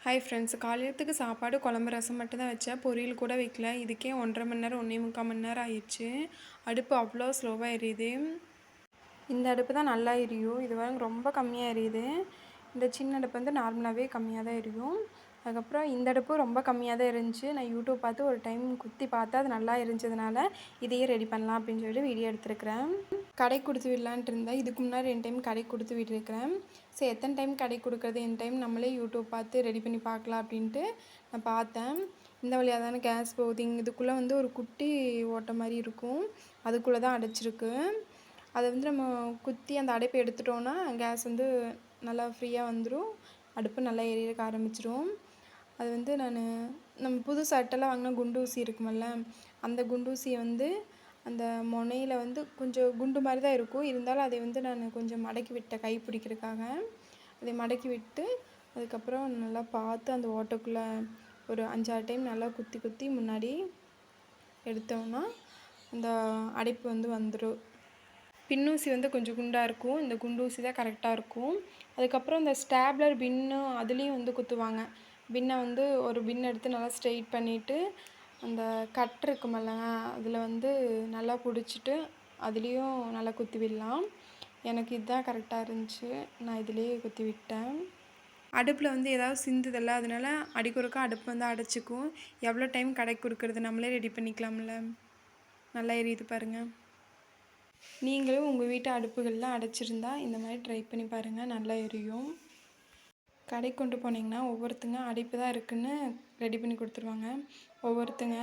Hi friends, காலையிலத்துக்கு சாப்பாடு குழம்பு ரசம் மட்டும் தான் வச்சேன். பொரியல் கூட வைக்கல. இதுக்கே 1.5 மணி நேரம் 1.25 மணி நேரம் ஆயிடுச்சு. அடுப்பு அவ்வளோ ஸ்லோவாக எரியுது. இந்த அடுப்பு தான் நல்லா எரியும். இது வரைக்கும் ரொம்ப கம்மியாக எரியுது. இந்த சின்ன அடுப்பு வந்து நார்மலாகவே கம்மியாக தான் எரியும். அதுக்கப்புறம் இந்த அடுப்பு ரொம்ப கம்மியாக தான் இருந்துச்சு. நான் யூடியூப் பார்த்து ஒரு டைம் குத்தி பார்த்தா அது நல்லா இருந்துச்சதுனால இதையே ரெடி பண்ணலாம் அப்படின்னு சொல்லிட்டு வீடியோ எடுத்துருக்கிறேன். கடைக்கு கொடுத்து விடலான்ட்டு இருந்தேன். இதுக்கு முன்னாடி 2 டைம் கடைக்கு கொடுத்து விட்டுருக்கிறேன். சரி, எத்தனை டைம் கடைக்கு கொடுக்குறது, என் டைம் நம்மளே யூடியூப் பார்த்து ரெடி பண்ணி பார்க்கலாம் அப்படின்ட்டு நான் பார்த்தேன். இந்த வழியாக தானே கேஸ் போகுது. இதுக்குள்ளே வந்து ஒரு குட்டி ஓட்டை மாதிரி இருக்கும், அதுக்குள்ளே தான் அடைச்சிருக்கு. அதை வந்து நம்ம குத்தி அந்த அடைப்பை எடுத்துட்டோன்னா கேஸ் வந்து நல்லா ஃப்ரீயாக வந்துடும். அடுப்பு நல்லா எரியக்க ஆரம்பிச்சிடும். அது வந்து நம்ம புது சட்டெல்லாம் வாங்கினா குண்டு ஊசி இருக்குமல்ல, அந்த குண்டு ஊசியை வந்து அந்த முனையில் வந்து கொஞ்சம் குண்டு மாதிரி தான் இருக்கும். இருந்தாலும் அதை வந்து நான் கொஞ்சம் மடக்கி விட்டேன் கை பிடிக்கிறதுக்காக. அதை மடக்கி விட்டு அதுக்கப்புறம் நல்லா பார்த்து அந்த ஓட்டைக்குள்ளே ஒரு 5-6 டைம் நல்லா குத்தி குத்தி முன்னாடி எடுத்தோம்னா அந்த அடைப்பு வந்து வந்துடும். பின்னூசி வந்து கொஞ்சம் குண்டாக இருக்கும். இந்த குண்டூசி தான் கரெக்டாக இருக்கும். அதுக்கப்புறம் இந்த ஸ்டாப்லர் பின்னு அதுலேயும் வந்து குத்துவாங்க. பின்னை வந்து ஒரு பின் எடுத்து நல்லா ஸ்ட்ரெயிட் பண்ணிவிட்டு அந்த கட் இருக்குமல்லங்க, அதில் வந்து நல்லா பிடிச்சிட்டு அதுலேயும் நல்லா குத்தி விடலாம். எனக்கு இதுதான் கரெக்டாக இருந்துச்சு. நான் இதுலேயே குத்தி விட்டேன். அடுப்பில் வந்து ஏதாவது சிந்துதில்ல, அதனால அடிக்கொருக்கா அடுப்பு வந்து அடைச்சிக்கும். எவ்வளோ டைம் கடைக்கு கொடுக்குறது, நம்மளே ரெடி பண்ணிக்கலாம்ல. நல்லா எரியுது பாருங்கள். நீங்களும் உங்கள் வீட்டு அடுப்புகளில் அடைச்சிருந்தா இந்த மாதிரி ட்ரை பண்ணி பாருங்கள், நல்லா எரியும். கடைக்கு கொண்டு போனீங்கன்னா ஒவ்வொருத்தங்க அடுப்பு தான் இருக்குதுன்னு ரெடி பண்ணி கொடுத்துருவாங்க. ஒவ்வொருத்தங்க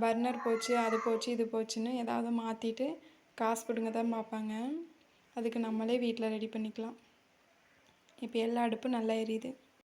பர்னர் போச்சு, அது போச்சு, இது போச்சுன்னு ஏதாவது மாற்றிட்டு காசு பிடுங்க தான் பார்ப்பாங்க. அதுக்கு நம்மளே வீட்டில் ரெடி பண்ணிக்கலாம். இப்போ எல்லா அடுப்பும் நல்லா எரியுது.